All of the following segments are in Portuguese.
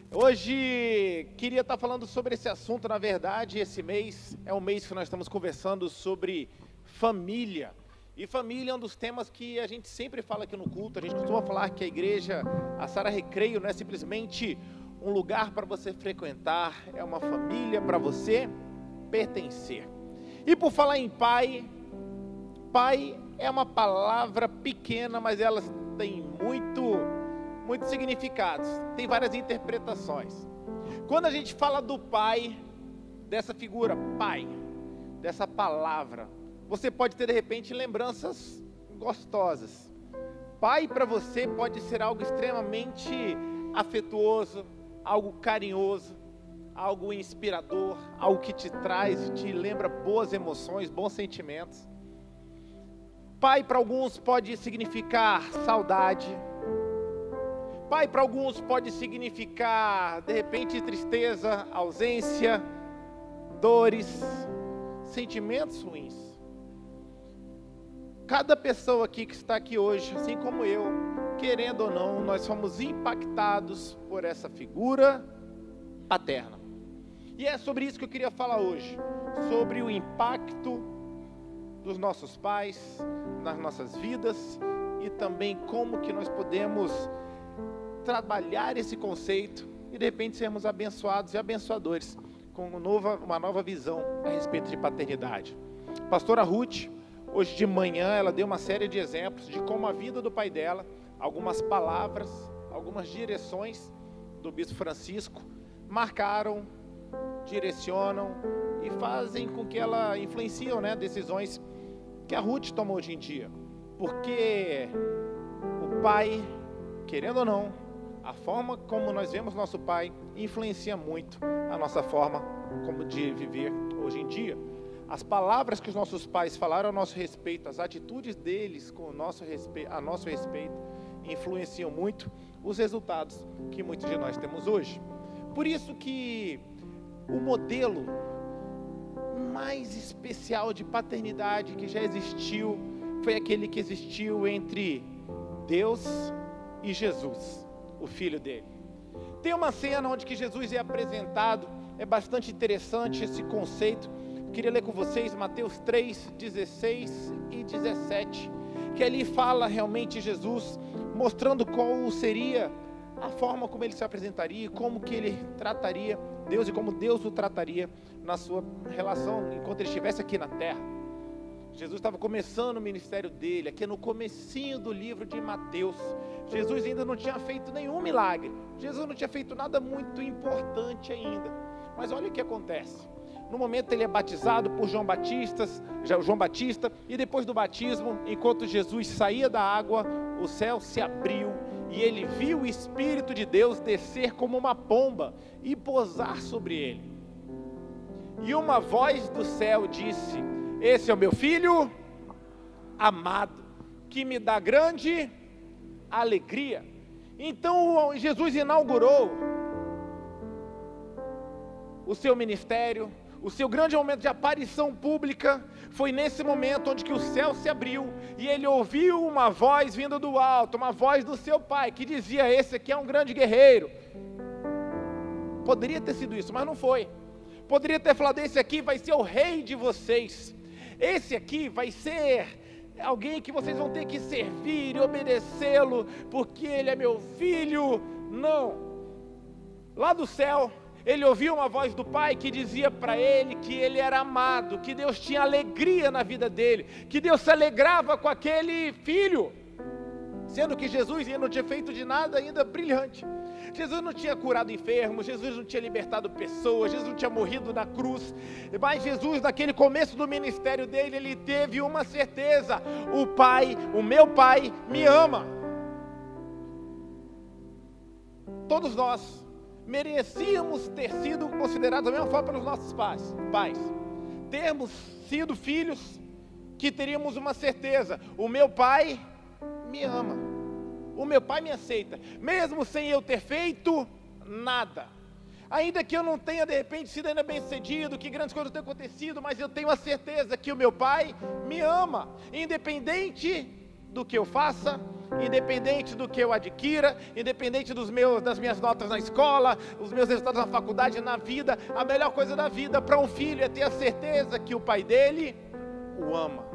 Hoje queria estar falando sobre esse assunto. Na verdade, esse mês é um mês que nós estamos conversando sobre família. E família é um dos temas que a gente sempre fala aqui no culto. A gente costuma falar que a igreja, a Sara Recreio, não é simplesmente um lugar para você frequentar, é uma família para você pertencer. E por falar em pai, pai é uma palavra pequena, mas ela tem muitos significados, tem várias interpretações. Quando a gente fala do pai, dessa figura pai, dessa palavra, você pode ter de repente lembranças gostosas. Pai para você pode ser algo extremamente afetuoso, algo carinhoso, algo inspirador, algo que te traz e te lembra boas emoções, bons sentimentos. Pai para alguns pode significar saudade. Pai para alguns pode significar, de repente, tristeza, ausência, dores, sentimentos ruins. Cada pessoa aqui que está aqui hoje, assim como eu, querendo ou não, nós somos impactados por essa figura paterna. E é sobre isso que eu queria falar hoje, sobre o impacto dos nossos pais nas nossas vidas e também como que nós podemos trabalhar esse conceito e de repente sermos abençoados e abençoadores com uma nova visão a respeito de paternidade. Pastora Ruth, hoje de manhã, ela deu uma série de exemplos de como a vida do pai dela, algumas palavras, algumas direções do Bispo Francisco marcaram, direcionam e fazem com que ela influenciam, decisões que a Ruth toma hoje em dia. Porque o pai, querendo ou não, a forma como nós vemos nosso pai influencia muito a nossa forma como de viver hoje em dia. As palavras que os nossos pais falaram a nosso respeito, as atitudes deles a nosso respeito, influenciam muito os resultados que muitos de nós temos hoje. Por isso que o modelo mais especial de paternidade que já existiu foi aquele que existiu entre Deus e Jesus, o filho dele. Tem uma cena onde que Jesus é apresentado, é bastante interessante esse conceito. Queria ler com vocês Mateus 3, 16 e 17, que ali fala realmente Jesus, mostrando qual seria a forma como ele se apresentaria, como que ele trataria Deus e como Deus o trataria na sua relação, enquanto ele estivesse aqui na terra. Jesus estava começando o ministério dele, aqui no comecinho do livro de Mateus. Jesus ainda não tinha feito nenhum milagre, Jesus não tinha feito nada muito importante ainda, mas olha o que acontece. No momento ele é batizado por João Batista, e depois do batismo, enquanto Jesus saía da água, o céu se abriu, e ele viu o Espírito de Deus descer como uma pomba e pousar sobre ele. E uma voz do céu disse: esse é o meu filho amado, que me dá grande alegria. Então Jesus inaugurou o seu ministério, o seu grande momento de aparição pública. Foi nesse momento onde que o céu se abriu e ele ouviu uma voz vindo do alto, uma voz do seu pai, que dizia: esse aqui é um grande guerreiro. Poderia ter sido isso, mas não foi. Poderia ter falado: esse aqui vai ser o rei de vocês, esse aqui vai ser alguém que vocês vão ter que servir e obedecê-lo, porque ele é meu filho. Não. Lá do céu, ele ouviu uma voz do pai que dizia para ele que ele era amado, que Deus tinha alegria na vida dele, que Deus se alegrava com aquele filho, sendo que Jesus não tinha feito de nada ainda brilhante. Jesus não tinha curado enfermos, Jesus não tinha libertado pessoas, Jesus não tinha morrido na cruz, mas Jesus, naquele começo do ministério dele, ele teve uma certeza: o meu pai me ama. Todos nós merecíamos ter sido considerados da mesma forma pelos nossos pais, termos sido filhos que teríamos uma certeza: o meu pai me ama, o meu pai me aceita, mesmo sem eu ter feito nada, ainda que eu não tenha de repente sido ainda bem sucedido, que grandes coisas tenham acontecido, mas eu tenho a certeza que o meu pai me ama, independente do que eu faça, independente do que eu adquira, independente das minhas notas na escola, os meus resultados na faculdade, na vida, a melhor coisa da vida para um filho é ter a certeza que o pai dele o ama.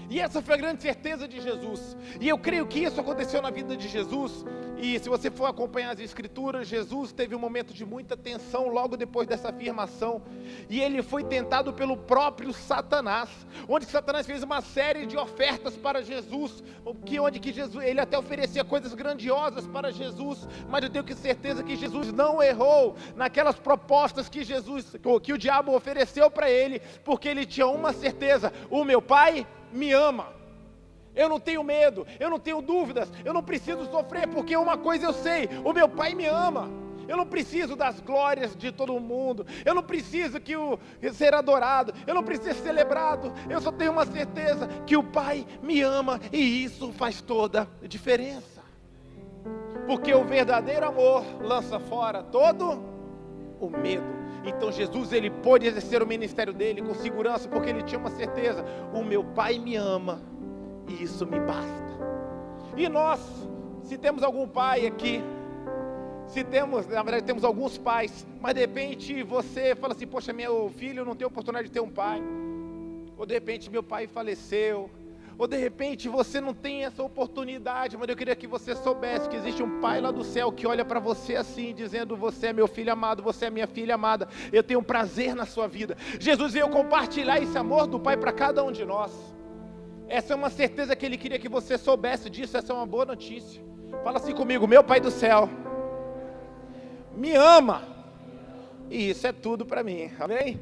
E essa foi a grande certeza de Jesus, e eu creio que isso aconteceu na vida de Jesus. E se você for acompanhar as escrituras, Jesus teve um momento de muita tensão logo depois dessa afirmação, e ele foi tentado pelo próprio Satanás, onde Satanás fez uma série de ofertas para Jesus, ele até oferecia coisas grandiosas para Jesus, mas eu tenho certeza que Jesus não errou naquelas propostas que o diabo ofereceu para ele, porque ele tinha uma certeza: o meu pai me ama. Eu não tenho medo, eu não tenho dúvidas, eu não preciso sofrer, porque uma coisa eu sei: o meu pai me ama. Eu não preciso das glórias de todo mundo, eu não preciso ser adorado, eu não preciso ser celebrado, eu só tenho uma certeza que o pai me ama, e isso faz toda a diferença, porque o verdadeiro amor lança fora todo o medo. Então Jesus, ele pôde exercer o ministério dele com segurança, porque ele tinha uma certeza: o meu pai me ama, e isso me basta. E nós, se temos algum pai aqui, na verdade temos alguns pais, mas de repente você fala assim: poxa, meu filho não tem oportunidade de ter um pai, ou de repente meu pai faleceu, ou de repente você não tem essa oportunidade, mas eu queria que você soubesse que existe um pai lá do céu que olha para você assim, dizendo: você é meu filho amado, você é minha filha amada, eu tenho prazer na sua vida. Jesus veio compartilhar esse amor do pai para cada um de nós. Essa é uma certeza que ele queria que você soubesse disso. Essa é uma boa notícia. Fala assim comigo: meu pai do céu me ama, e isso é tudo para mim, amém?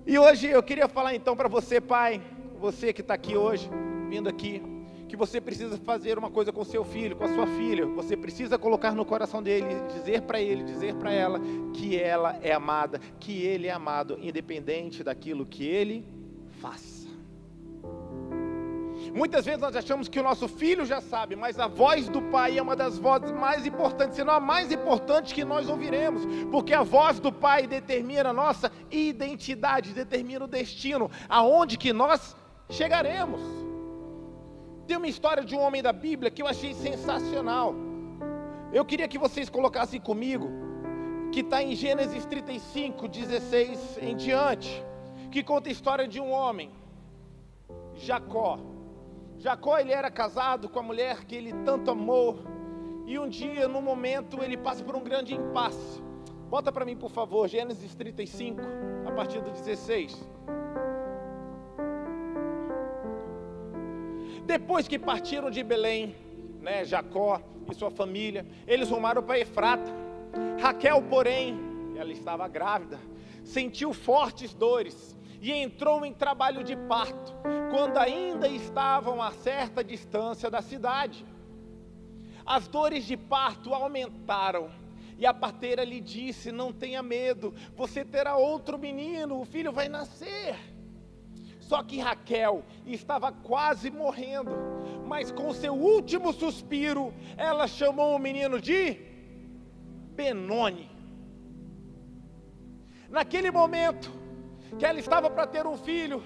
E hoje eu queria falar então para você, pai, você que está aqui hoje, vindo aqui, que você precisa fazer uma coisa com seu filho, com a sua filha. Você precisa colocar no coração dele, dizer para ele, dizer para ela que ela é amada, que ele é amado, independente daquilo que ele faça. Muitas vezes nós achamos que o nosso filho já sabe, mas a voz do pai é uma das vozes mais importantes, se não a mais importante que nós ouviremos, porque a voz do pai determina a nossa identidade, determina o destino, aonde que nós chegaremos. Tem uma história de um homem da Bíblia que eu achei sensacional. Eu queria que vocês colocassem comigo, que está em Gênesis 35, 16 em diante, que conta a história de um homem, Jacó. Jacó, ele era casado com a mulher que ele tanto amou, e um dia, num momento, ele passa por um grande impasse. Bota para mim, por favor, Gênesis 35, a partir do 16. Depois que partiram de Belém, Jacó e sua família, eles rumaram para Efrata. Raquel, porém, ela estava grávida, sentiu fortes dores e entrou em trabalho de parto, quando ainda estavam a certa distância da cidade. As dores de parto aumentaram, e a parteira lhe disse: não tenha medo, você terá outro menino, o filho vai nascer. Só que Raquel estava quase morrendo, mas com seu último suspiro, ela chamou o menino de Benoni. Naquele momento que ela estava para ter um filho,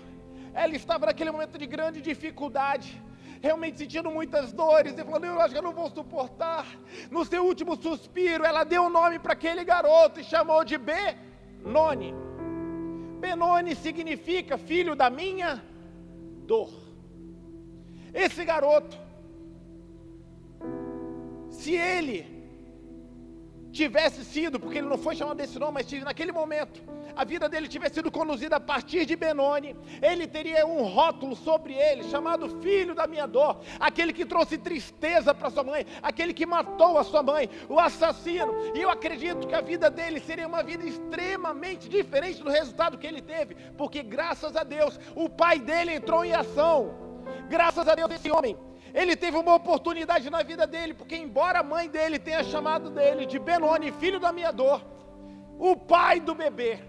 ela estava naquele momento de grande dificuldade, realmente sentindo muitas dores, e falando: eu acho que eu não vou suportar. No seu último suspiro, ela deu um nome para aquele garoto e chamou de Benoni. Benoni significa filho da minha dor. Esse garoto, se ele tivesse sido, porque ele não foi chamado desse nome, mas naquele momento, a vida dele tivesse sido conduzida a partir de Benoni, ele teria um rótulo sobre ele, chamado filho da minha dor, aquele que trouxe tristeza para sua mãe, aquele que matou a sua mãe, o assassino. E eu acredito que a vida dele seria uma vida extremamente diferente do resultado que ele teve, porque graças a Deus, o pai dele entrou em ação. Graças a Deus, esse homem, ele teve uma oportunidade na vida dele, porque embora a mãe dele tenha chamado dele de Benoni, filho da minha dor, o pai do bebê,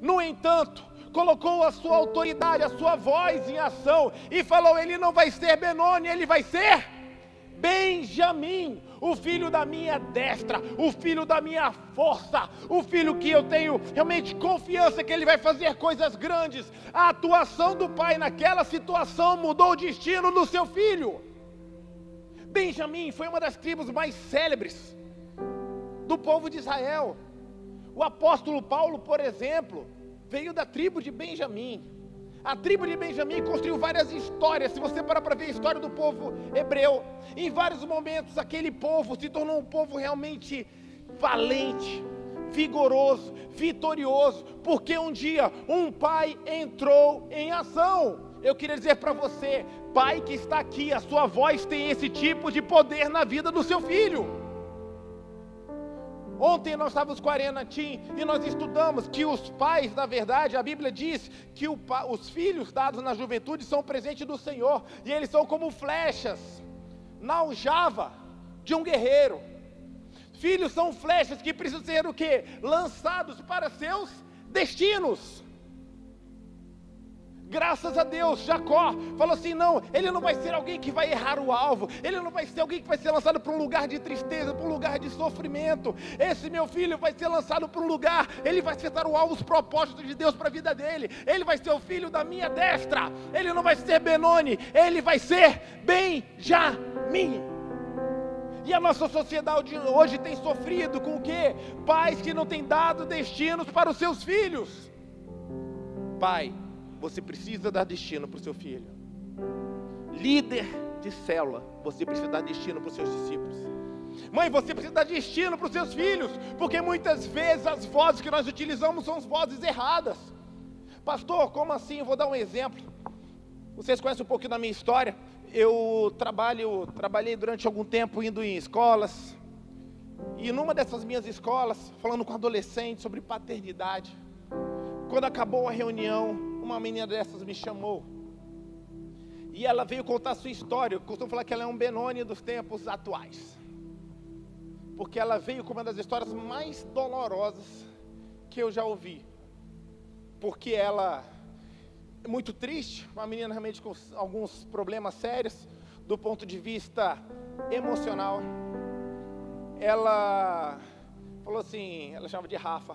no entanto, colocou a sua autoridade, a sua voz em ação, e falou: ele não vai ser Benoni, ele vai ser Benjamim, o filho da minha destra, o filho da minha força, o filho que eu tenho realmente confiança que ele vai fazer coisas grandes. A atuação do pai naquela situação mudou o destino do seu filho. Benjamim foi uma das tribos mais célebres do povo de Israel. O apóstolo Paulo, por exemplo, veio da tribo de Benjamim. A tribo de Benjamim construiu várias histórias. Se você parar para ver a história do povo hebreu, em vários momentos aquele povo se tornou um povo realmente valente, vigoroso, vitorioso, porque um dia um pai entrou em ação. Eu queria dizer para você, pai que está aqui, a sua voz tem esse tipo de poder na vida do seu filho. Ontem nós estávamos com a Arena Team e nós estudamos que os pais, na verdade, a Bíblia diz que os filhos dados na juventude são presente do Senhor, e eles são como flechas na aljava de um guerreiro. Filhos são flechas que precisam ser o quê? Lançados para seus destinos. Graças a Deus, Jacó falou assim, não, ele não vai ser alguém que vai errar o alvo, ele não vai ser alguém que vai ser lançado para um lugar de tristeza, para um lugar de sofrimento. Esse meu filho vai ser lançado para um lugar, ele vai acertar o alvo, os propósitos de Deus para a vida dele, ele vai ser o filho da minha destra, ele não vai ser Benoni, ele vai ser Benjamim. E a nossa sociedade hoje tem sofrido com o quê? Pais que não têm dado destinos para os seus filhos. Pai, você precisa dar destino para o seu filho. Líder de célula, você precisa dar destino para os seus discípulos. Mãe, você precisa dar destino para os seus filhos, porque muitas vezes as vozes que nós utilizamos são as vozes erradas. Pastor, como assim? Eu vou dar um exemplo. Vocês conhecem um pouquinho da minha história. Eu trabalhei durante algum tempo indo em escolas, e numa dessas minhas escolas, falando com adolescentes sobre paternidade, quando acabou a reunião, uma menina dessas me chamou, e ela veio contar a sua história. Eu costumo falar que ela é um Benoni dos tempos atuais, porque ela veio com uma das histórias mais dolorosas que eu já ouvi, porque ela é muito triste, uma menina realmente com alguns problemas sérios, do ponto de vista emocional. Ela falou assim, ela chamava de Rafa,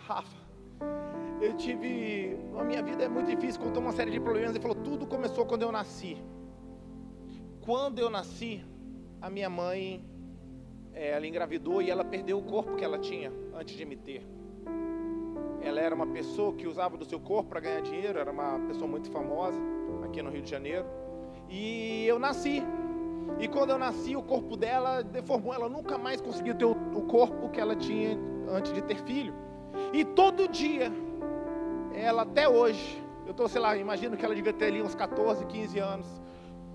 a minha vida é muito difícil, contou uma série de problemas, e falou, tudo começou quando eu nasci. Quando eu nasci, a minha mãe, ela engravidou e ela perdeu o corpo que ela tinha antes de me ter. Ela era uma pessoa que usava do seu corpo para ganhar dinheiro, era uma pessoa muito famosa aqui no Rio de Janeiro. E eu nasci. E quando eu nasci, o corpo dela deformou, ela nunca mais conseguiu ter o corpo que ela tinha antes de ter filho. E todo dia, ela até hoje, eu estou, sei lá, imagino que ela devia ter ali uns 14, 15 anos,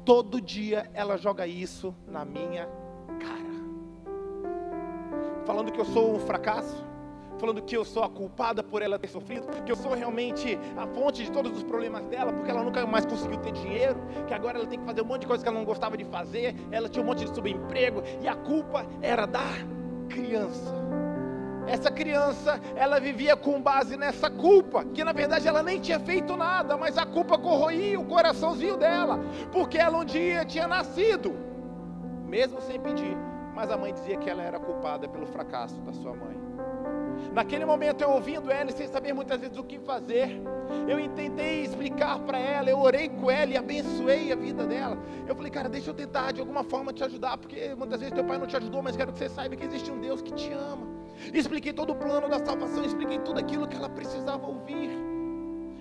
todo dia ela joga isso na minha cara, falando que eu sou um fracasso, falando que eu sou a culpada por ela ter sofrido, que eu sou realmente a fonte de todos os problemas dela, porque ela nunca mais conseguiu ter dinheiro, que agora ela tem que fazer um monte de coisa que ela não gostava de fazer, ela tinha um monte de subemprego, e a culpa era da criança. Essa criança, ela vivia com base nessa culpa, que na verdade ela nem tinha feito nada, mas a culpa corroía o coraçãozinho dela, porque ela um dia tinha nascido, mesmo sem pedir, mas a mãe dizia que ela era culpada pelo fracasso da sua mãe. Naquele momento, eu ouvindo ela e sem saber muitas vezes o que fazer, eu tentei explicar para ela, eu orei com ela e abençoei a vida dela. Eu falei, cara, deixa eu tentar de alguma forma te ajudar, porque muitas vezes teu pai não te ajudou, mas quero que você saiba que existe um Deus que te ama. Expliquei todo o plano da salvação, expliquei tudo aquilo que ela precisava ouvir.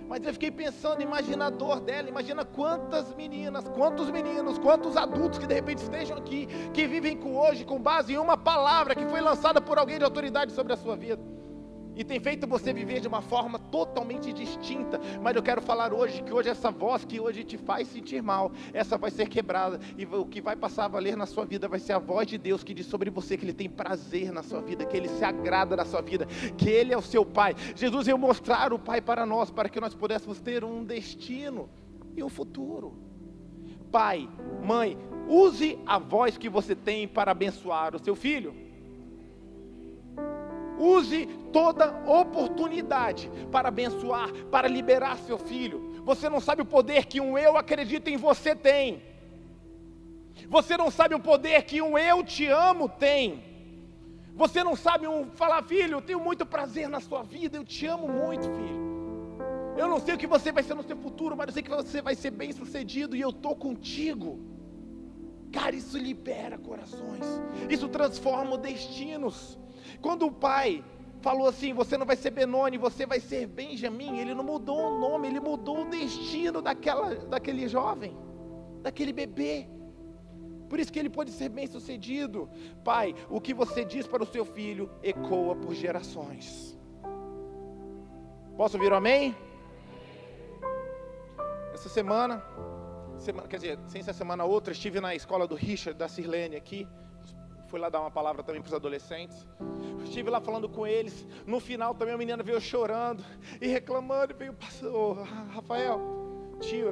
Mas eu fiquei pensando, imagina a dor dela, imagina quantas meninas, quantos meninos, quantos adultos que de repente estejam aqui, que vivem hoje com base em uma palavra que foi lançada por alguém de autoridade sobre a sua vida, e tem feito você viver de uma forma totalmente distinta. Mas eu quero falar hoje, que hoje essa voz que hoje te faz sentir mal, essa vai ser quebrada, e o que vai passar a valer na sua vida vai ser a voz de Deus que diz sobre você que Ele tem prazer na sua vida, que Ele se agrada na sua vida, que Ele é o seu Pai. Jesus veio mostrar o Pai para nós, para que nós pudéssemos ter um destino e um futuro. Pai, mãe, use a voz que você tem para abençoar o seu filho. Use toda oportunidade para abençoar, para liberar seu filho. Você não sabe o poder que um eu acredito em você tem. Você não sabe o poder que um eu te amo tem. Você não sabe falar, filho, eu tenho muito prazer na sua vida, eu te amo muito, filho. Eu não sei o que você vai ser no seu futuro, mas eu sei que você vai ser bem sucedido e eu estou contigo. Cara, isso libera corações, isso transforma destinos. Quando o pai falou assim, você não vai ser Benoni, você vai ser Benjamim, ele não mudou o nome, ele mudou o destino daquele jovem, daquele bebê. Por isso que ele pôde ser bem sucedido. Pai, o que você diz para o seu filho ecoa por gerações. Posso ouvir um amém? Essa semana, quer dizer, sem essa semana outra, estive na escola do Richard, da Sirlene aqui. Fui lá dar uma palavra também para os adolescentes. Estive lá falando com eles. No final também a menina veio chorando e reclamando. E veio o pastor Rafael, tio,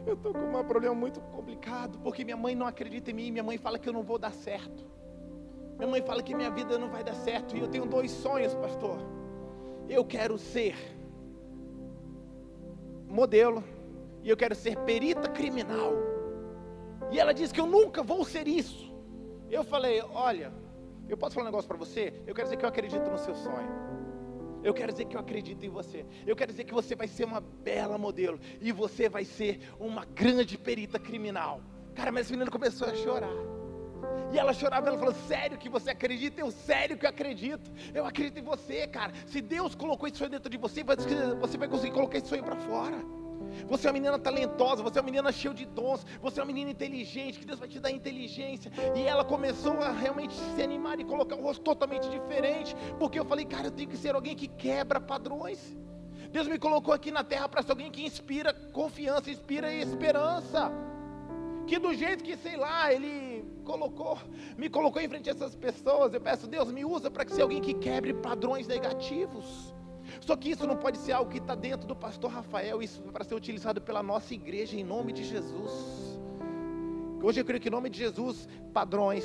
eu estou com um problema muito complicado, porque minha mãe não acredita em mim, minha mãe fala que eu não vou dar certo. Minha mãe fala que minha vida não vai dar certo, e eu tenho 2 sonhos, pastor. Eu quero ser modelo, e eu quero ser perita criminal. E ela disse que eu nunca vou ser isso. Eu falei, olha, eu posso falar um negócio para você? Eu quero dizer que eu acredito no seu sonho. Eu quero dizer que eu acredito em você. Eu quero dizer que você vai ser uma bela modelo. E você vai ser uma grande perita criminal. Cara, mas essa menina começou a chorar. E ela chorava, ela falou, sério que você acredita? Eu, sério que eu acredito. Eu acredito em você, cara. Se Deus colocou esse sonho dentro de você, você vai conseguir colocar esse sonho para fora. Você é uma menina talentosa, você é uma menina cheia de dons, você é uma menina inteligente, que Deus vai te dar inteligência. E ela começou a realmente se animar e colocar um rosto totalmente diferente, porque eu falei, cara, eu tenho que ser alguém que quebra padrões. Deus me colocou aqui na terra para ser alguém que inspira confiança, inspira esperança. Que do jeito que, sei lá, Ele me colocou em frente a essas pessoas, eu peço, Deus, me usa para ser alguém que quebre padrões negativos. Só que isso não pode ser algo que está dentro do pastor Rafael, isso é para ser utilizado pela nossa igreja em nome de Jesus. Hoje eu creio que em nome de Jesus, padrões,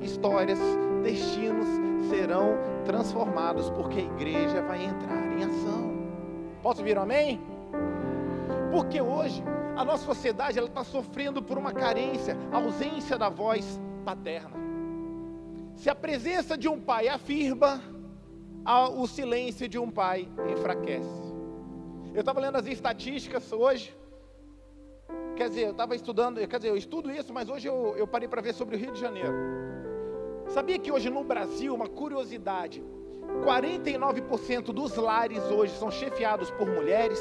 histórias, destinos serão transformados, porque a igreja vai entrar em ação. Posso ouvir um amém? Porque hoje a nossa sociedade está sofrendo por uma carência, ausência da voz paterna. Se a presença de um pai afirma, o silêncio de um pai enfraquece. Eu estava lendo as estatísticas hoje. Quer dizer, eu estava estudando, eu estudo isso, mas hoje eu parei para ver sobre o Rio de Janeiro. Sabia que hoje no Brasil, uma curiosidade, 49% dos lares hoje são chefiados por mulheres?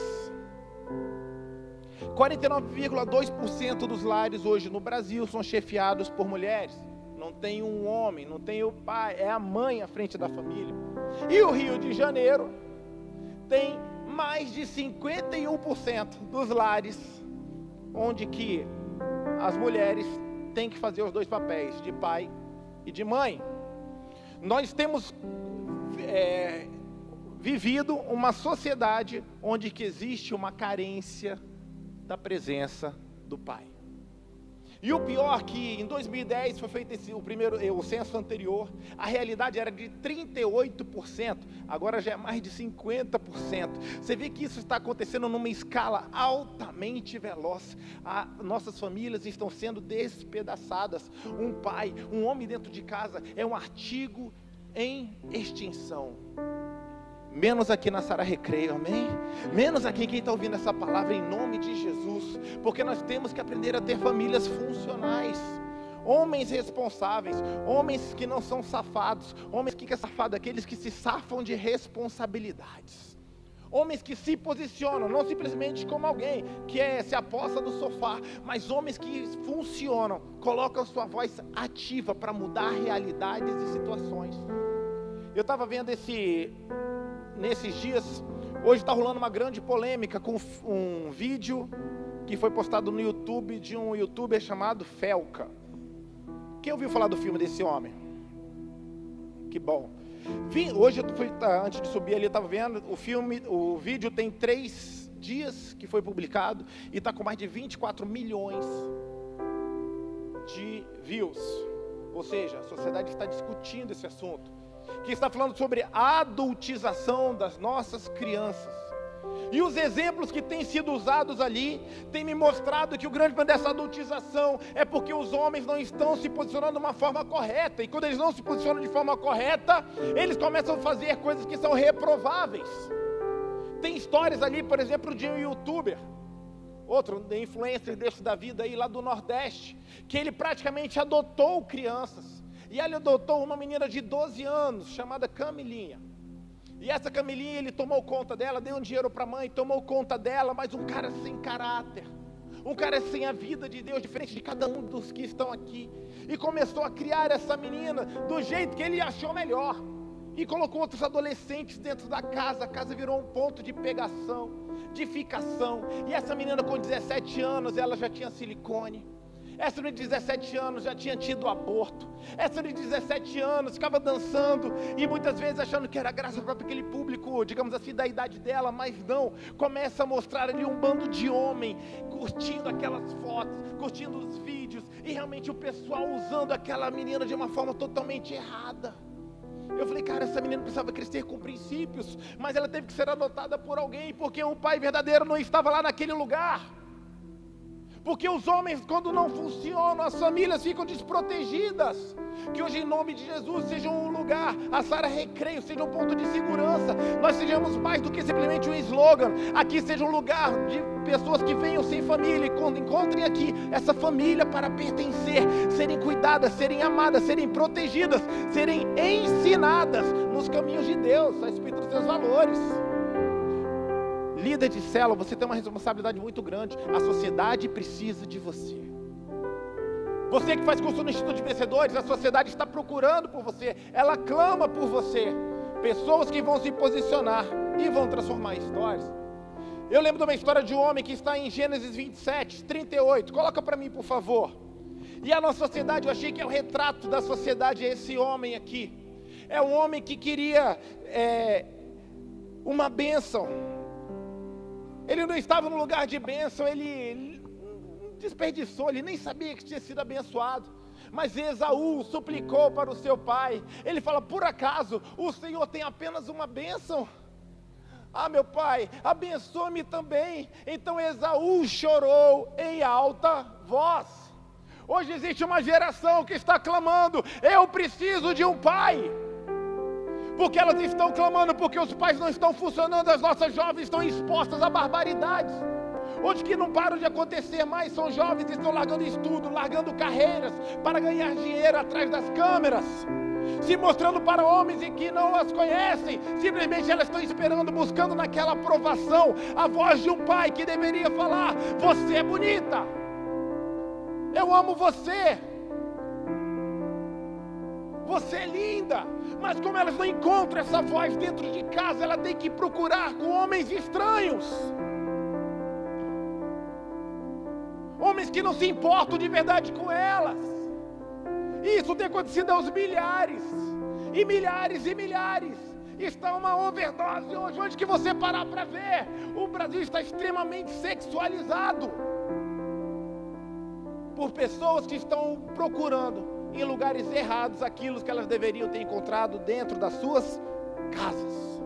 49,2% dos lares hoje no Brasil são chefiados por mulheres. Não tem um homem, não tem o pai, é a mãe à frente da família. E o Rio de Janeiro tem mais de 51% dos lares onde que as mulheres têm que fazer os 2 papéis, de pai e de mãe. Nós temos vivido uma sociedade onde que existe uma carência da presença do pai. E o pior que em 2010 foi feito o censo anterior, a realidade era de 38%, agora já é mais de 50%. Você vê que isso está acontecendo numa escala altamente veloz. Nossas famílias estão sendo despedaçadas. Um homem dentro de casa é um artigo em extinção. Menos aqui na Sara Recreio, amém? Menos aqui quem está ouvindo essa palavra em nome de Jesus, porque nós temos que aprender a ter famílias funcionais, homens responsáveis, homens que não são safados, homens que é safado, aqueles que se safam de responsabilidades, homens que se posicionam, não simplesmente como alguém que se aposta do sofá, mas homens que funcionam, colocam sua voz ativa para mudar realidades e situações. Eu estava vendo nesses dias, hoje está rolando uma grande polêmica com um vídeo que foi postado no YouTube de um youtuber chamado Felca. Quem ouviu falar do filme desse homem? Que bom. Hoje, antes de subir ali, eu estava vendo o vídeo tem 3 dias que foi publicado e está com mais de 24 milhões de views. Ou seja, a sociedade está discutindo esse assunto, que está falando sobre a adultização das nossas crianças. E os exemplos que têm sido usados ali têm me mostrado que o grande problema dessa adultização é porque os homens não estão se posicionando de uma forma correta. E quando eles não se posicionam de forma correta, eles começam a fazer coisas que são reprováveis. Tem histórias ali, por exemplo, de um youtuber, outro influencer desse da vida aí, lá do Nordeste, que ele praticamente adotou crianças. E ele adotou uma menina de 12 anos, chamada Camilinha. E essa Camilinha, ele tomou conta dela, deu um dinheiro para a mãe, tomou conta dela, mas um cara sem caráter, um cara sem a vida de Deus, diferente de cada um dos que estão aqui. E começou a criar essa menina do jeito que ele achou melhor. E colocou outros adolescentes dentro da casa. A casa virou um ponto de pegação, de ficação. E essa menina com 17 anos, ela já tinha silicone. Essa de 17 anos já tinha tido aborto. Essa de 17 anos ficava dançando e muitas vezes achando que era graça para aquele público, digamos assim, da idade dela, mas não. Começa a mostrar ali um bando de homem curtindo aquelas fotos, curtindo os vídeos e realmente o pessoal usando aquela menina de uma forma totalmente errada. Eu falei, cara, essa menina precisava crescer com princípios, mas ela teve que ser adotada por alguém, porque um pai verdadeiro não estava lá naquele lugar. Porque os homens, quando não funcionam, as famílias ficam desprotegidas. Que hoje, em nome de Jesus, seja um lugar, a Sara Recreio, seja um ponto de segurança. Nós sejamos mais do que simplesmente um slogan. Aqui seja um lugar de pessoas que venham sem família e quando encontrem aqui essa família para pertencer, serem cuidadas, serem amadas, serem protegidas, serem ensinadas nos caminhos de Deus, a respeito dos seus valores. Líder de célula, você tem uma responsabilidade muito grande. A sociedade precisa de você. Você que faz curso no Instituto de Vencedores, a sociedade está procurando por você. Ela clama por você. Pessoas que vão se posicionar e vão transformar histórias. Eu lembro de uma história de um homem que está em Gênesis 27, 38. Coloca para mim, por favor. E a nossa sociedade, eu achei que é o retrato da sociedade, é esse homem aqui. É um homem que queria uma bênção. Ele não estava no lugar de bênção, ele desperdiçou, ele nem sabia que tinha sido abençoado. Mas Esaú suplicou para o seu pai. Ele fala, por acaso o Senhor tem apenas uma bênção? Ah, meu pai, abençoa-me também. Então Esaú chorou em alta voz. Hoje existe uma geração que está clamando, eu preciso de um pai. Porque elas estão clamando, porque os pais não estão funcionando, as nossas jovens estão expostas a barbaridades. Hoje que não param de acontecer mais, são jovens que estão largando estudo, largando carreiras, para ganhar dinheiro atrás das câmeras, se mostrando para homens em que não as conhecem, simplesmente elas estão esperando, buscando naquela aprovação, a voz de um pai que deveria falar, você é bonita, eu amo você, você é linda. Mas como elas não encontram essa voz dentro de casa, ela tem que procurar com homens estranhos. Homens que não se importam de verdade com elas. Isso tem acontecido aos milhares. E milhares e milhares. Está uma overdose hoje. Onde que você parar para ver, o Brasil está extremamente sexualizado. Por pessoas que estão procurando em lugares errados aquilo que elas deveriam ter encontrado dentro das suas casas.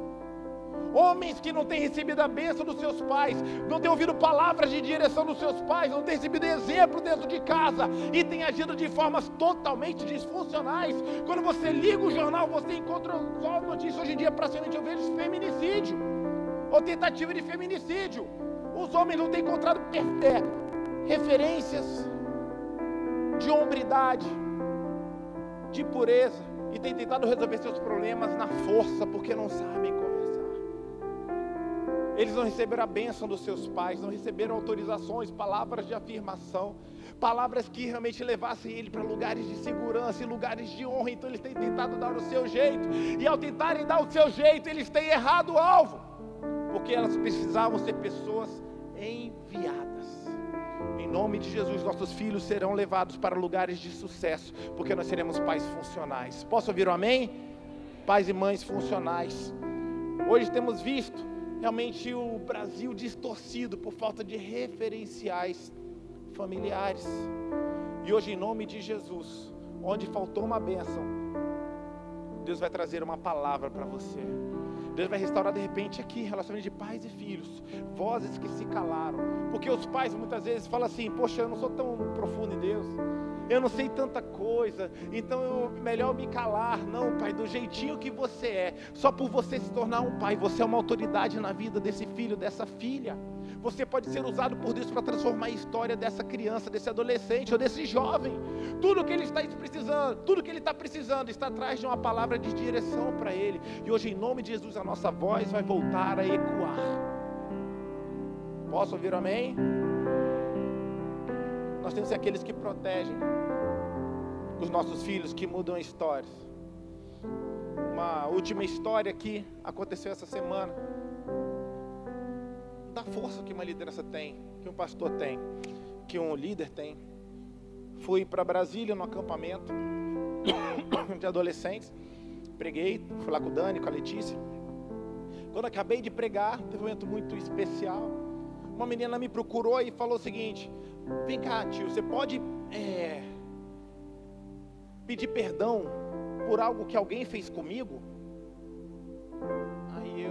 Homens que não têm recebido a bênção dos seus pais, não têm ouvido palavras de direção dos seus pais, não têm recebido exemplo dentro de casa e têm agido de formas totalmente disfuncionais. Quando você liga o jornal, você encontra só notícias hoje em dia, praticamente eu vejo feminicídio ou tentativa de feminicídio. Os homens não têm encontrado referências de hombridade, de pureza, e têm tentado resolver seus problemas na força, porque não sabem conversar. Eles não receberam a bênção dos seus pais, não receberam autorizações, palavras de afirmação, palavras que realmente levassem ele para lugares de segurança e lugares de honra. Então eles têm tentado dar o seu jeito, e ao tentarem dar o seu jeito, eles têm errado o alvo, porque elas precisavam ser pessoas enviadas. Em nome de Jesus, nossos filhos serão levados para lugares de sucesso, porque nós seremos pais funcionais. Posso ouvir um amém? Pais e mães funcionais. Hoje temos visto realmente o Brasil distorcido por falta de referenciais familiares. E hoje, em nome de Jesus, onde faltou uma bênção, Deus vai trazer uma palavra para você. Deus vai restaurar de repente aqui, relacionamento de pais e filhos, vozes que se calaram, porque os pais muitas vezes falam assim, poxa, eu não sou tão profundo em Deus, eu não sei tanta coisa, então melhor me calar. Não, pai, do jeitinho que você é, só por você se tornar um pai, você é uma autoridade na vida desse filho, dessa filha. Você pode ser usado por Deus para transformar a história dessa criança, desse adolescente ou desse jovem. Tudo que ele está precisando, tudo que ele está precisando está atrás de uma palavra de direção para ele. E hoje, em nome de Jesus, a nossa voz vai voltar a ecoar. Posso ouvir amém? Nós temos aqueles que protegem os nossos filhos, que mudam histórias. Uma última história que aconteceu essa semana, da força que uma liderança tem, que um pastor tem, que um líder tem. Fui para Brasília no acampamento de adolescentes, preguei, fui lá com o Dani, com a Letícia. Quando acabei de pregar, teve um momento muito especial. Uma menina me procurou e falou o seguinte: vem cá, tio, você pode pedir perdão por algo que alguém fez comigo? Aí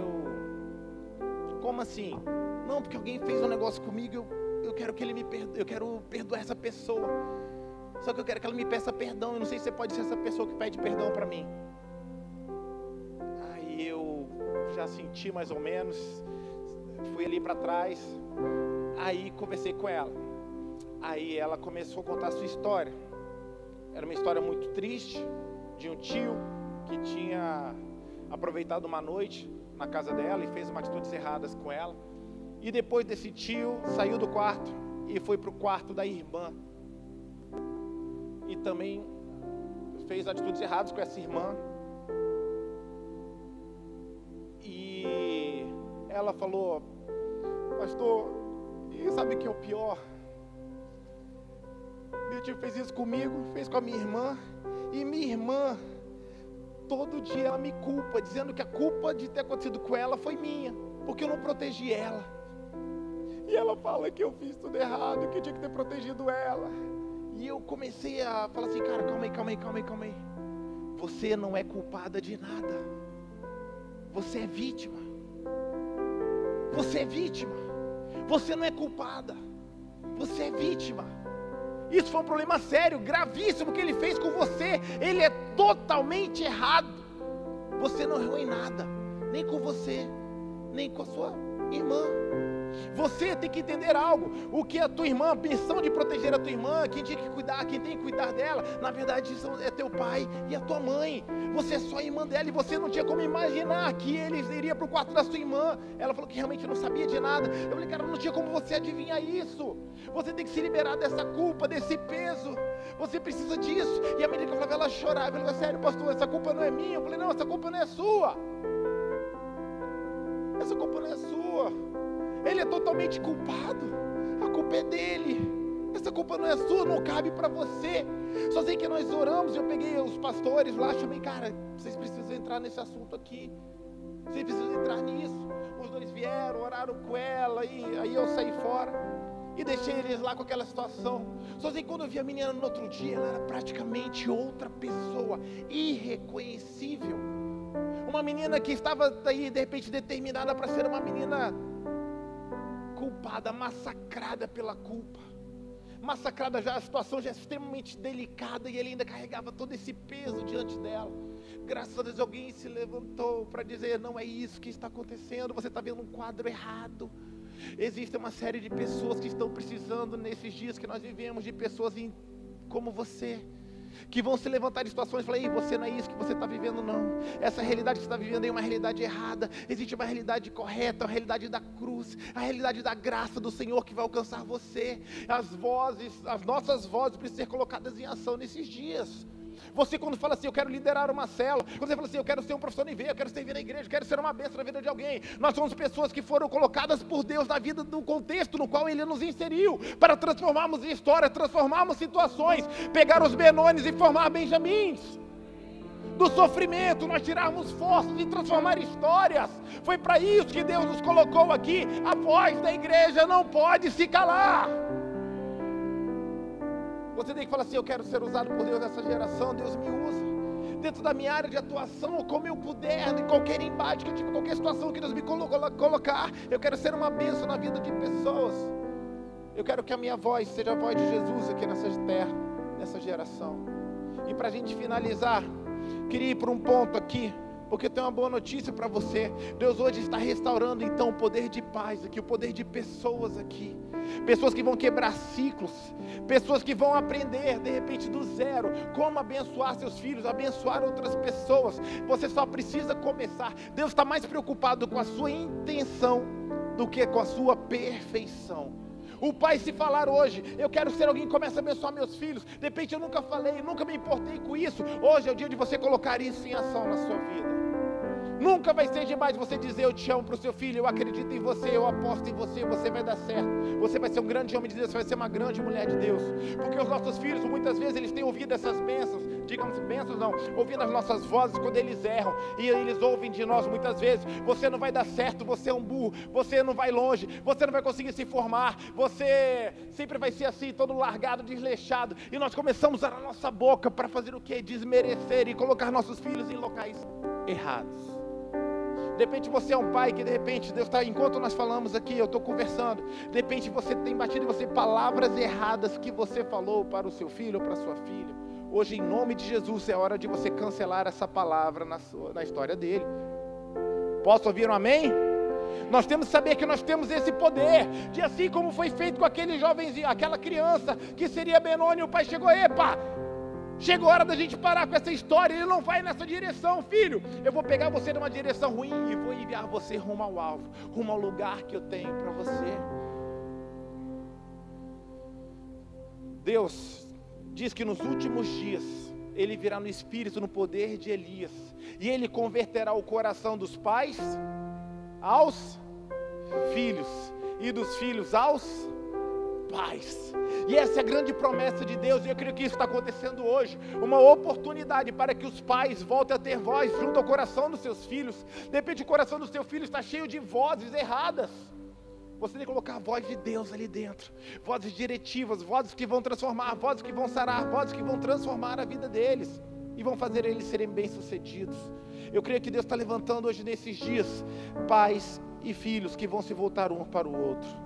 como assim? Não, porque alguém fez um negócio comigo, eu quero que ele me perdoe, eu quero perdoar essa pessoa. Só que eu quero que ela me peça perdão, eu não sei se você pode ser essa pessoa que pede perdão para mim. Aí eu já senti mais ou menos, fui ali para trás, aí conversei com ela. Aí ela começou a contar a sua história. Era uma história muito triste, de um tio que tinha aproveitado uma noite na casa dela e fez umas atitudes erradas com ela. E depois desse tio, saiu do quarto e foi para o quarto da irmã. E também fez atitudes erradas com essa irmã. E ela falou: pastor, e sabe o que é o pior? Meu tio fez isso comigo, fez com a minha irmã. E minha irmã, todo dia ela me culpa, dizendo que a culpa de ter acontecido com ela foi minha, porque eu não protegi ela. E ela fala que eu fiz tudo errado, que eu tinha que ter protegido ela. E eu comecei a falar assim: cara, calma aí. Você não é culpada de nada. Você é vítima. Você não é culpada. Você é vítima. Isso foi um problema sério, gravíssimo que ele fez com você. Ele é totalmente errado. Você não errou em nada, nem com você, nem com a sua irmã. Você tem que entender algo. O que a tua irmã, a missão de proteger a tua irmã, quem tinha que cuidar, quem tem que cuidar dela, na verdade é teu pai e a tua mãe. Você é só irmã dela e você não tinha como imaginar que eles iriam para o quarto da sua irmã. Ela falou que realmente não sabia de nada. Eu falei: cara, não tinha como você adivinhar isso. Você tem que se liberar dessa culpa, desse peso. Você precisa disso. E a menina que eu falava, ela chorava. Ela falou: sério, pastor, essa culpa não é minha. Eu falei: não, essa culpa não é sua. Essa culpa não é sua. Ele é totalmente culpado. A culpa é dele. Essa culpa não é sua, não cabe para você. Só sei que nós oramos. Eu peguei os pastores lá, chamei: cara, vocês precisam entrar nesse assunto aqui. Vocês precisam entrar nisso. Os dois vieram, oraram com ela. E aí eu saí fora e deixei eles lá com aquela situação. Só sei que quando eu vi a menina no outro dia, ela era praticamente outra pessoa, irreconhecível. Uma menina que estava aí de repente determinada para ser uma menina culpada, massacrada pela culpa, massacrada, já a situação já é extremamente delicada e ele ainda carregava todo esse peso diante dela. Graças a Deus alguém se levantou para dizer: não é isso que está acontecendo, você está vendo um quadro errado. Existe uma série de pessoas que estão precisando nesses dias que nós vivemos, de pessoas como você, que vão se levantar em situações e falar: ei, você não é isso que você está vivendo, não. Essa realidade que você está vivendo é uma realidade errada. Existe uma realidade correta, a realidade da cruz, a realidade da graça do Senhor que vai alcançar você. As nossas vozes precisam ser colocadas em ação nesses dias. Você, quando fala assim: eu quero liderar uma célula, quando você fala assim: eu quero ser um professor em veia, eu quero servir na igreja, eu quero ser uma bênção na vida de alguém, nós somos pessoas que foram colocadas por Deus na vida, do contexto no qual Ele nos inseriu, para transformarmos histórias, transformarmos situações, pegar os Benones e formar Benjamins. Do sofrimento nós tirarmos forças e transformar histórias. Foi para isso que Deus nos colocou aqui. A voz da igreja não pode se calar. Você tem que falar assim: eu quero ser usado por Deus nessa geração. Deus me usa. dentro da minha área de atuação, ou como eu puder, em qualquer embate, qualquer situação que Deus me colocar, eu quero ser uma bênção na vida de pessoas. Eu quero que a minha voz seja a voz de Jesus aqui nessa terra, nessa geração. E para a gente finalizar, queria ir para um ponto aqui, porque eu tenho uma boa notícia para você. Deus hoje está restaurando então o poder de paz aqui, o poder de pessoas aqui. Pessoas que vão quebrar ciclos, pessoas que vão aprender de repente do zero, como abençoar seus filhos, abençoar outras pessoas. Você só precisa começar. Deus está mais preocupado com a sua intenção do que com a sua perfeição. O pai, se falar hoje, eu quero ser alguém que comece a abençoar meus filhos. De repente eu nunca falei, nunca me importei com isso. Hoje é o dia de você colocar isso em ação na sua vida. Nunca vai ser demais você dizer eu te amo para o seu filho, eu acredito em você, eu aposto em você, você vai dar certo. Você vai ser um grande homem de Deus, você vai ser uma grande mulher de Deus. Porque os nossos filhos, muitas vezes, eles têm ouvido essas bênçãos, digamos bênçãos não, ouvindo as nossas vozes quando eles erram. E eles ouvem de nós muitas vezes, você não vai dar certo, você é um burro, você não vai longe, você não vai conseguir se formar, você sempre vai ser assim, todo largado, desleixado. E nós começamos a usar a nossa boca para fazer o quê? Desmerecer e colocar nossos filhos em locais errados. De repente você é um pai que de repente Deus está, enquanto nós falamos aqui, eu estou conversando, de repente você tem batido em você palavras erradas que você falou para o seu filho ou para a sua filha. Hoje, em nome de Jesus, é hora de você cancelar essa palavra na história dele. Posso ouvir um amém? Nós temos que saber que nós temos esse poder, de assim como foi feito com aquele jovenzinho, aquela criança que seria Benoni, o pai chegou, epa! Chegou a hora da gente parar com essa história, ele não vai nessa direção, filho. Eu vou pegar você numa direção ruim e vou enviar você rumo ao alvo, rumo ao lugar que eu tenho para você. Deus diz que nos últimos dias, Ele virá no espírito, no poder de Elias, e Ele converterá o coração dos pais aos filhos, e dos filhos aos pais. E essa é a grande promessa de Deus, e eu creio que isso está acontecendo hoje, uma oportunidade para que os pais voltem a ter voz junto ao coração dos seus filhos. De repente o coração do seu filho está cheio de vozes erradas, você tem que colocar a voz de Deus ali dentro, vozes diretivas, vozes que vão transformar, vozes que vão sarar, vozes que vão transformar a vida deles, e vão fazer eles serem bem-sucedidos. Eu creio que Deus está levantando hoje nesses dias, pais e filhos que vão se voltar um para o outro.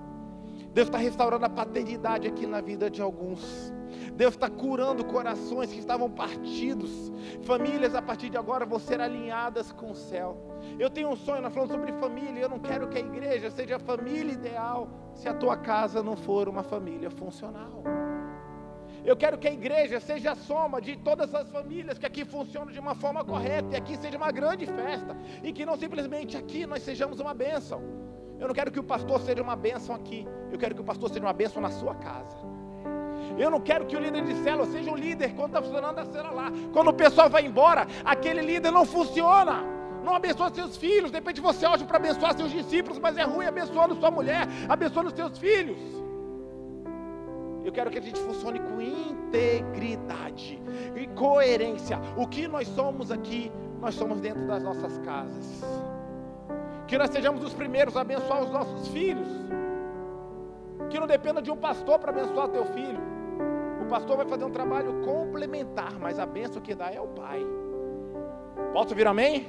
Deus está restaurando a paternidade aqui na vida de alguns. Deus está curando corações que estavam partidos. Famílias a partir de agora vão ser alinhadas com o céu. Eu tenho um sonho, nós falamos sobre família. Eu não quero que a igreja seja a família ideal se a tua casa não for uma família funcional. Eu quero que a igreja seja a soma de todas as famílias que aqui funcionam de uma forma correta, e aqui seja uma grande festa, e que não simplesmente aqui nós sejamos uma bênção. Eu não quero que o pastor seja uma bênção aqui, eu quero que o pastor seja uma bênção na sua casa. Eu não quero que o líder de célula seja um líder quando está funcionando a célula lá. Quando o pessoal vai embora, aquele líder não funciona, não abençoa seus filhos. De repente você hoje para abençoar seus discípulos, mas é ruim abençoando sua mulher, abençoando seus filhos. Eu quero que a gente funcione com integridade e coerência. O que nós somos aqui, nós somos dentro das nossas casas. Que nós sejamos os primeiros a abençoar os nossos filhos. Que não dependa de um pastor para abençoar teu filho. O pastor vai fazer um trabalho complementar, mas a bênção que dá é o pai. Posso ouvir amém?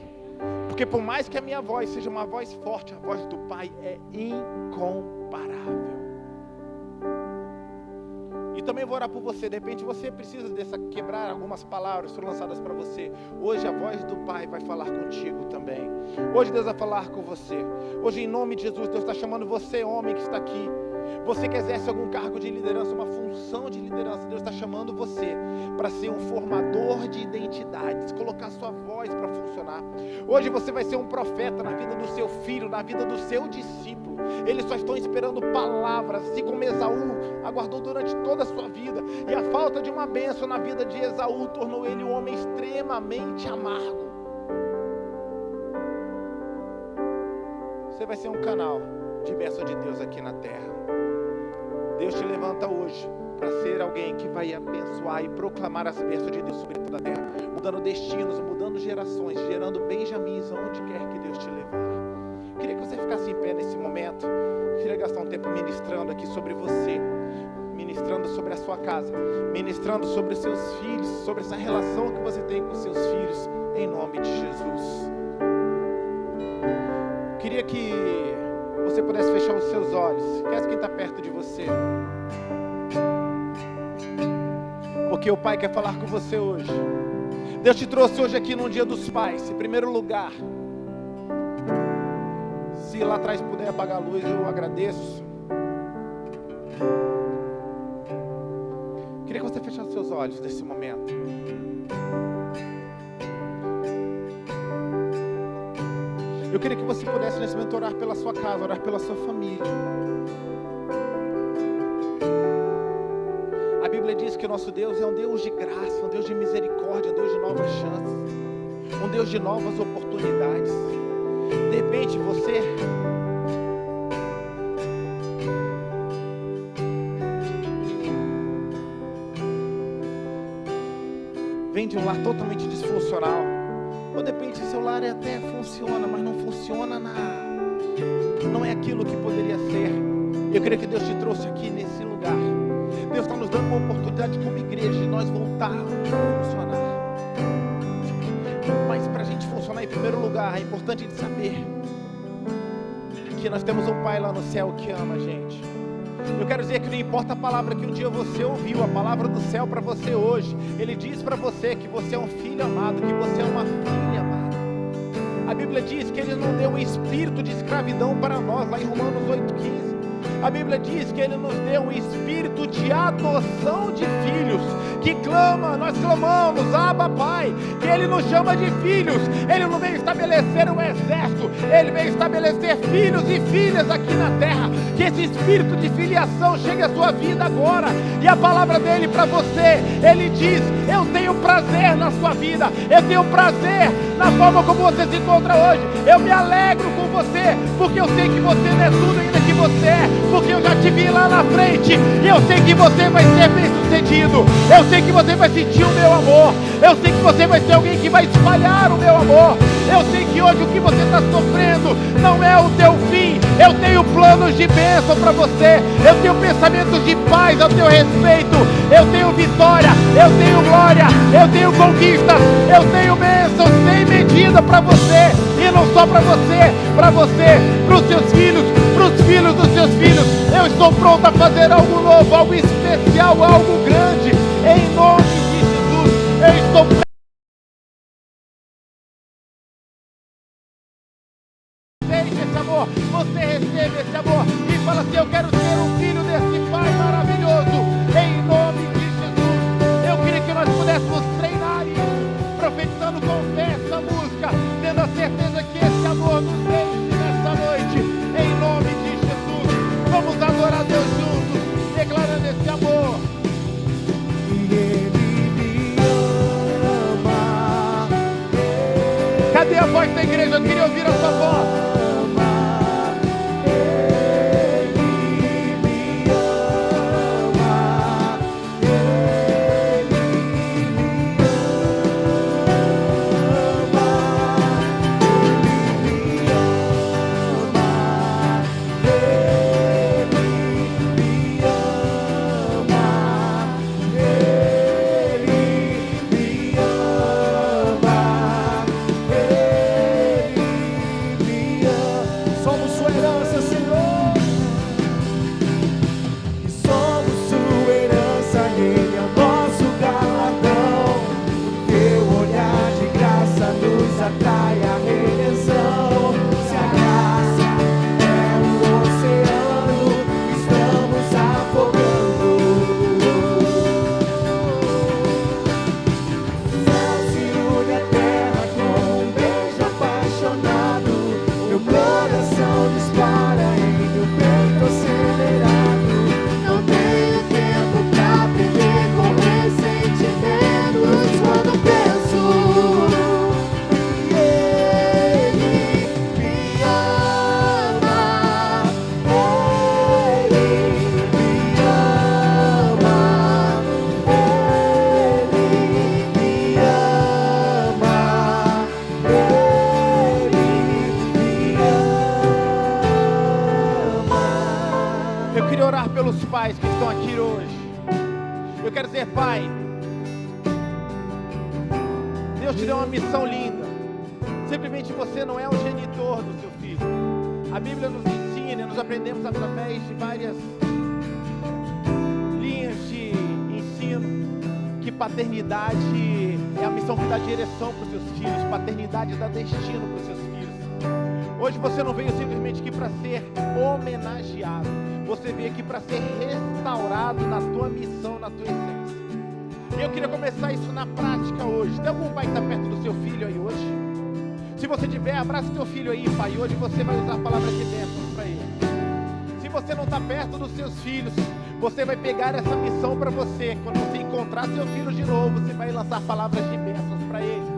Porque por mais que a minha voz seja uma voz forte, a voz do pai é incomparável. E também vou orar por você. De repente você precisa quebrar algumas palavras que foram lançadas para você. Hoje a voz do Pai vai falar contigo também. Hoje Deus vai falar com você. Hoje, em nome de Jesus, Deus está chamando você, homem que está aqui. Você que exerce algum cargo de liderança, uma função de liderança, Deus está chamando você para ser um formador de identidades, colocar sua voz para funcionar. Hoje você vai ser um profeta na vida do seu filho, na vida do seu discípulo. Eles só estão esperando palavras, assim como Esaú aguardou durante toda a sua vida. E a falta de uma bênção na vida de Esaú tornou ele um homem extremamente amargo. Você vai ser um canal de bênção de Deus aqui na terra. Deus te levanta hoje para ser alguém que vai abençoar e proclamar as bênçãos de Deus sobre toda a terra, mudando destinos, mudando gerações, gerando benjamins onde quer que Deus te levar. Queria que você ficasse em pé nesse momento. Queria gastar um tempo ministrando aqui sobre você, ministrando ministrando sobre a sua casa, ministrando sobre os seus filhos, sobre essa relação que você tem com os seus filhos, em nome de Jesus. Queria que você pudesse fechar os seus olhos. Esquece quem está perto de você, porque o Pai quer falar com você hoje. Deus te trouxe hoje aqui no Dia dos Pais. Em primeiro lugar, se lá atrás puder apagar a luz, eu agradeço. Queria que você fechasse seus olhos nesse momento. Eu queria que você pudesse nesse momento orar pela sua casa, orar pela sua família. A Bíblia diz que o nosso Deus é um Deus de graça, um Deus de misericórdia, um Deus de novas chances, um Deus de novas oportunidades. De repente você vem de um lar totalmente disfuncional, ou de repente seu lar até funciona, mas não funciona não é aquilo que poderia ser. Eu creio que Deus te trouxe aqui nesse lugar. Deus está nos dando uma oportunidade como igreja de nós voltarmos a funcionar. Mas para a gente funcionar, em primeiro lugar, é importante de saber que nós temos um Pai lá no céu que ama a gente. Eu quero dizer que não importa a palavra que um dia você ouviu, a palavra do céu para você hoje, Ele diz para você que você é um filho amado, que você é uma filha amada. A Bíblia diz que Ele não deu um espírito de escravidão para nós, lá em Romanos 8,15. A Bíblia diz que Ele nos deu um espírito de adoção de filhos, que clama, nós clamamos, Abba Pai, que Ele nos chama de filhos. Ele não veio estabelecer um exército, Ele veio estabelecer filhos e filhas aqui na terra. Que esse espírito de filiação chegue à sua vida agora. E a palavra dele para você, Ele diz: eu tenho prazer na sua vida, eu tenho prazer na forma como você se encontra hoje. Eu me alegro com você, porque eu sei que você não é tudo ainda que você é, porque eu já te vi lá na frente, e eu sei que você vai ser bem sucedido. Eu sei que você vai sentir o meu amor. Eu sei que você vai ser alguém que vai espalhar o meu amor. Eu sei que hoje o que você está sofrendo não é o teu fim. Eu tenho planos de bênção para você. Eu tenho pensamentos de paz ao teu respeito. Eu tenho vitória, eu tenho glória, eu tenho conquistas, eu tenho bênção sem medida para você. E não só para você, para os seus filhos, para os filhos dos seus filhos. Eu estou pronto a fazer algo novo, algo especial, algo grande, em nome de Jesus. Eu estou pronto. Esse amor, você recebe esse amor e fala assim: eu quero ser um filho desse Pai maravilhoso, em nome de Jesus. Eu queria que nós pudéssemos treinar isso, profetizando com fé essa música, tendo a certeza que esse amor nos enche nessa noite, em nome de Jesus. Vamos adorar a Deus juntos, declarando esse amor. E Ele me ama. Cadê a voz da igreja? Eu queria ouvir a sua voz. Pelos pais que estão aqui hoje. Eu quero dizer, Pai, Deus te deu uma missão linda. Simplesmente você não é o genitor do seu filho. A Bíblia nos ensina, nós aprendemos através de várias linhas de ensino que paternidade é a missão que dá direção para os seus filhos, paternidade dá destino para os seus filhos. Hoje você não veio simplesmente aqui para ser homenageado, você veio aqui para ser restaurado na tua missão, na tua essência. E eu queria começar isso na prática hoje. Tem algum pai que está perto do seu filho aí hoje? Se você tiver, abraça teu filho aí, pai. Hoje você vai usar palavras de bênção para ele. Se você não está perto dos seus filhos, você vai pegar essa missão para você. Quando você encontrar seu filho de novo, você vai lançar palavras de bênçãos para ele.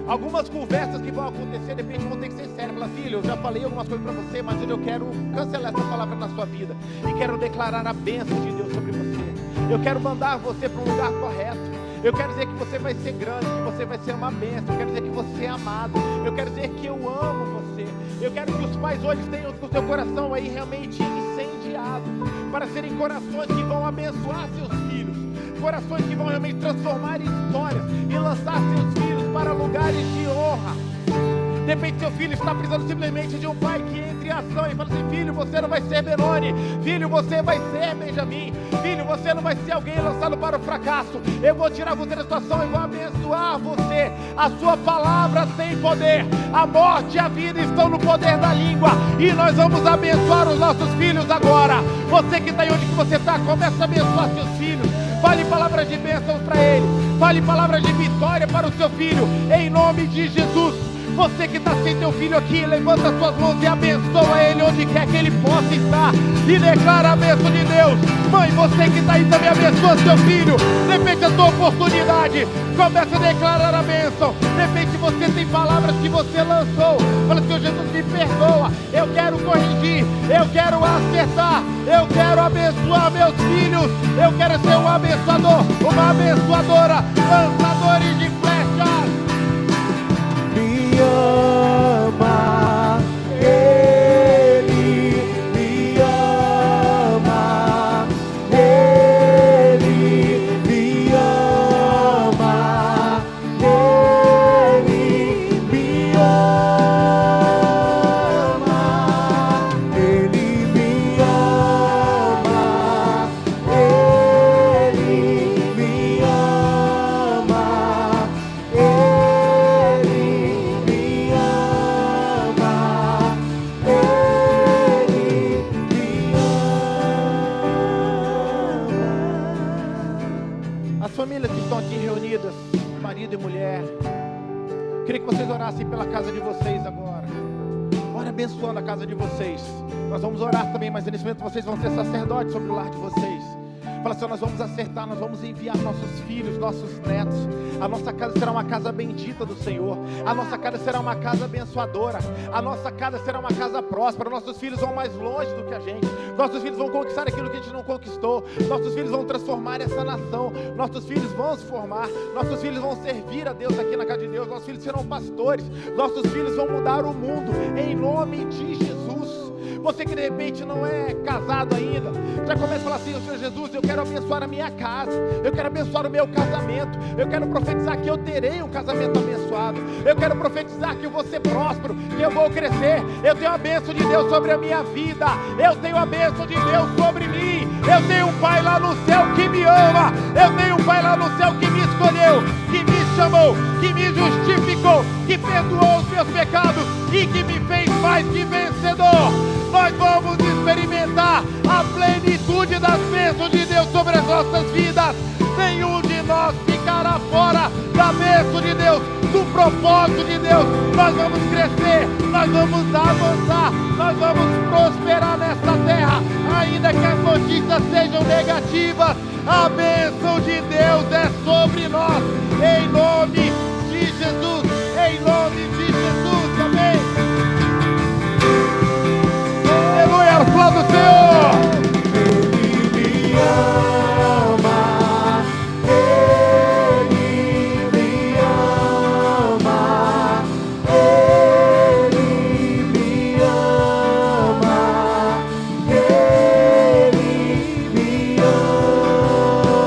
Algumas conversas que vão acontecer, de repente vão ter que ser sérias. Fala, filho, eu já falei algumas coisas para você, mas hoje eu quero cancelar essa palavra na sua vida. E quero declarar a bênção de Deus sobre você. Eu quero mandar você para um lugar correto. Eu quero dizer que você vai ser grande, que você vai ser uma bênção. Eu quero dizer que você é amado. Eu quero dizer que eu amo você. Eu quero que os pais hoje tenham o seu coração aí realmente incendiado, para serem corações que vão abençoar seus filhos, corações que vão realmente transformar histórias e lançar seus filhos para lugares de honra. De repente seu filho está precisando simplesmente de um pai que entre em ação e fala assim, filho, você não vai ser Benoni, filho, você vai ser Benjamim, filho, você não vai ser alguém lançado para o fracasso. Eu vou tirar você da situação e vou abençoar você. A sua palavra tem poder, a morte e a vida estão no poder da língua, e nós vamos abençoar os nossos filhos agora. Você que está aí onde que você está, começa a abençoar seus filhos. Fale palavras de bênçãos para ele, fale palavras de vitória para o seu filho, em nome de Jesus. Você que está sem teu filho aqui, levanta as suas mãos e abençoa ele onde quer que ele possa estar, e declara a bênção de Deus. Mãe, você que está aí também, abençoa seu filho. De repente a tua oportunidade, começa a declarar a bênção. De repente você tem palavras que você lançou, fala, Senhor Jesus, me perdoa, eu quero corrigir, eu quero acertar, eu quero abençoar meus filhos, eu quero ser um abençoador, uma abençoadora, lançadores de flechas. Me ama, Ele me ama, Ele me ama, Ele me ama, Ele me ama, Ele me ama, Famílias que estão aqui reunidas, marido e mulher, queria que vocês orassem pela casa de vocês agora. Ora abençoando a casa de vocês. Nós vamos orar também, mas nesse momento vocês vão ser sacerdotes sobre o lar de vocês. Fala assim, nós vamos acertar, nós vamos enviar nossos filhos, nossos netos. A nossa casa será uma casa bendita do Senhor. A nossa casa será uma casa abençoadora. A nossa casa será uma casa próspera. Nossos filhos vão mais longe do que a gente. Nossos filhos vão conquistar aquilo que a gente não conquistou. Nossos filhos vão transformar essa nação. Nossos filhos vão se formar. Nossos filhos vão servir a Deus aqui na casa de Deus. Nossos filhos serão pastores. Nossos filhos vão mudar o mundo em nome de Jesus. Você que de repente não é casado ainda, já começa a falar assim, Senhor Jesus, eu quero abençoar a minha casa, eu quero abençoar o meu casamento, eu quero profetizar que eu terei um casamento abençoado, eu quero profetizar que eu vou ser próspero, que eu vou crescer, eu tenho a bênção de Deus sobre a minha vida, eu tenho a bênção de Deus sobre mim, eu tenho um Pai lá no céu que me ama, eu tenho um Pai lá no céu que me escolheu, que me chamou, que me justificou, que perdoou os meus pecados e que me fez mais que vencedor. Nós vamos experimentar a plenitude das bênçãos de Deus sobre as nossas vidas. Nenhum de nós ficará fora da bênção de Deus, do propósito de Deus. Nós vamos crescer, nós vamos avançar, nós vamos prosperar nessa terra, ainda que as notícias sejam negativas. A bênção de Deus é sobre nós, em nome de Jesus, em nome de Jesus, amém. Aleluia, aplauda o Senhor. Ele me ama, Ele me ama, Ele me ama, Ele me ama,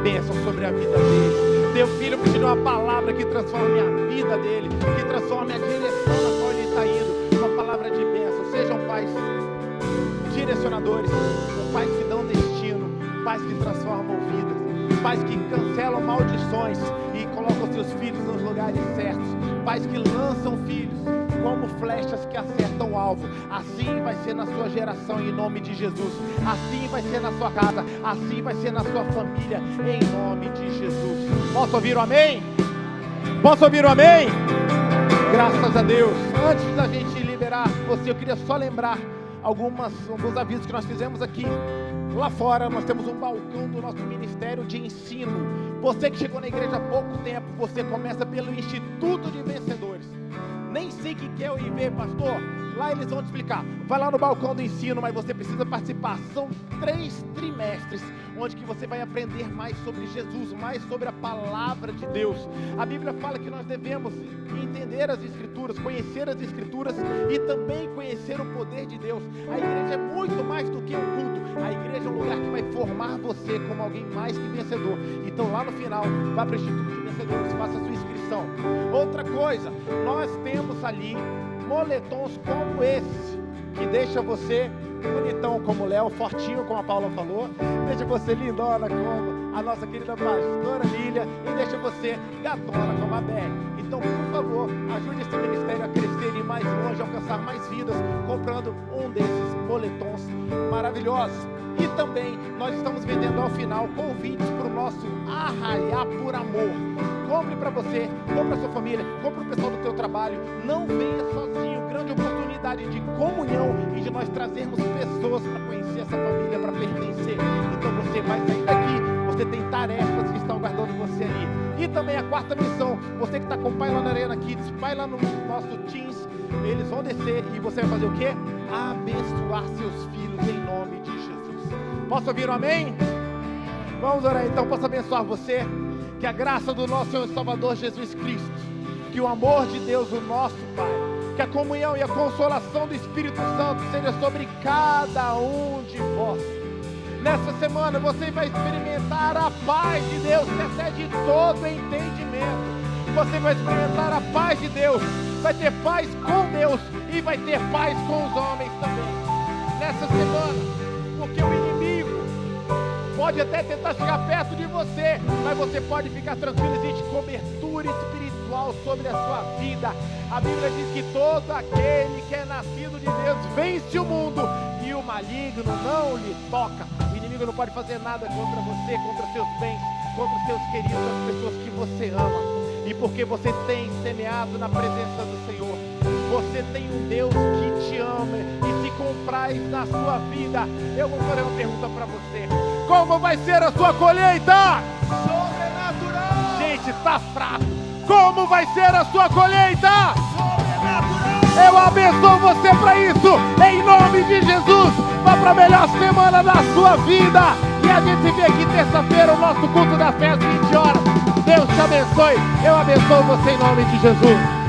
bênção sobre a vida dele. Meu filho, eu preciso de uma palavra que transforme a vida dele, que transforme a direção na qual ele está indo. Uma palavra de bênção. Sejam pais direcionadores, pais que dão destino, pais que transformam vidas, pais que cancelam maldições e colocam seus filhos nos lugares certos, pais que lançam filhos como flechas que acertam o alvo. Assim vai ser na sua geração, em nome de Jesus. Assim vai ser na sua casa, assim vai ser na sua família, em nome de Jesus. Posso ouvir um amém? Posso ouvir um amém? Graças a Deus. Antes da gente liberar você, eu queria só lembrar alguns avisos que nós fizemos aqui. Lá fora nós temos um balcão do nosso Ministério de Ensino. Você que chegou na igreja há pouco tempo, você começa pelo Instituto de Vencedores. Nem sei o que é o IB, pastor. Lá eles vão te explicar. Vai lá no balcão do ensino, mas você precisa participar. São 3 trimestres, onde que você vai aprender mais sobre Jesus, mais sobre a palavra de Deus. A Bíblia fala que nós devemos entender as Escrituras, conhecer as Escrituras e também conhecer o poder de Deus. A igreja é muito mais do que um culto. A igreja é um lugar que vai formar você como alguém mais que vencedor. Então lá no final, vá para o Instituto de Vencedores, faça a sua inscrição. Outra coisa, nós temos ali moletons como esse, que deixa você bonitão como o Léo, fortinho como a Paula falou, deixa você lindona como a nossa querida pastora Lília e deixa você gatona como a Beth. Então, por favor, ajude esse ministério a crescer e ir mais longe, alcançar mais vidas, comprando um desses moletons maravilhosos. E também nós estamos vendendo ao final convites para o nosso Arraiar por Amor. Compre para você, compre para sua família, compre para o pessoal do teu trabalho. Não venha sozinho. Grande oportunidade de comunhão e de nós trazermos pessoas para conhecer essa família, para pertencer. Então você vai sair daqui, você tem tarefas que estão guardando você ali. E também a 4ª missão, você que está com o pai lá na Arena Kids, pai lá no nosso Teens, eles vão descer e você vai fazer o quê? Abençoar seus filhos em nome de Jesus. Posso ouvir um amém? Vamos orar então, posso abençoar você. Que a graça do nosso Senhor e Salvador Jesus Cristo, que o amor de Deus, o nosso Pai, que a comunhão e a consolação do Espírito Santo seja sobre cada um de vós. Nessa semana você vai experimentar a paz de Deus, que excede todo entendimento. Você vai experimentar a paz de Deus, vai ter paz com Deus e vai ter paz com os homens também. Nessa semana, porque o inimigo pode até tentar chegar perto de você, mas você pode ficar tranquilo, existe cobertura espiritual sobre a sua vida. A Bíblia diz que todo aquele que é nascido de Deus vence o mundo e o maligno não lhe toca. O inimigo não pode fazer nada contra você, contra seus bens, contra os seus queridos, as pessoas que você ama. E porque você tem semeado na presença do Senhor, você tem um Deus que te ama e se compraz na sua vida. Eu vou fazer uma pergunta para você: como vai ser a sua colheita? Sobrenatural. Gente, tá fraco. Como vai ser a sua colheita? Sobrenatural. Eu abençoo você para isso, em nome de Jesus. Vá para a melhor semana da sua vida. E a gente se vê aqui terça-feira, o nosso culto da fé às 20 horas. Deus te abençoe. Eu abençoo você em nome de Jesus.